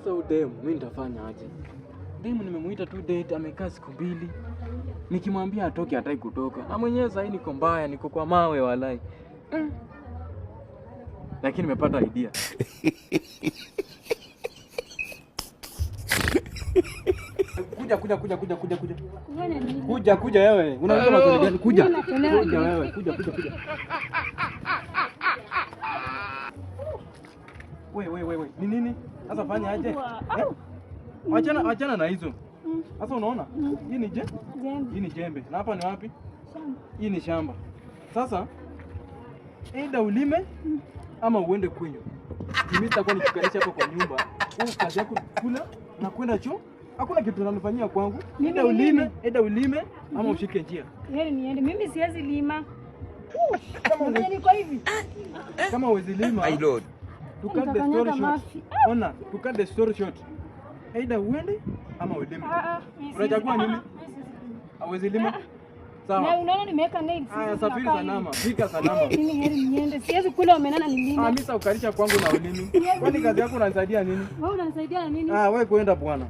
Sasa udemu mimi nitafanya aje? Demu nimemuita tu date, amekaa siku 2. Nikimwambia atoke hataki kutoka. Na mwenyewe sasa niko mbaya, niko kwa mawe walai. Lakini nimepata idea. Kuja wewe. Unajua maswali gani? Kuja wewe. Kuja. Wewe. Ni nini? Sasa fanya aje? Achana na hizo. Sasa unaona? Hii ni jembe. Hii ni jembe. Na hapa ni wapi? Shamba. Hii ni shamba. Sasa aidha ulime ama uende kwenye. Mimi sitakuwa nikikanisha hapo kwa nyumba. Kazi yako kula na kwenda choo. Hakuna kitu unanifanyia kwangu. Aidha ulime ama ushike njia. Niende. Mimi siwezi lima. Kama niko hivi. Kama uwezi lima. My lord. To cut the story short. Ona, to cut the story short. Aidha uende ama ulime. Unachagua nini? Hawezi lima. Sawa. Na unaona nimeweka nails. Haya, safiri salama. Fika salama. Mimi heri niende. Siwezi kula umenana ni lima. Mimi sasa ukalisha kwangu na ulimi. Kwani kazi yako unanisaidia nini? Wewe unanisaidia na nini? Wewe kwenda bwana.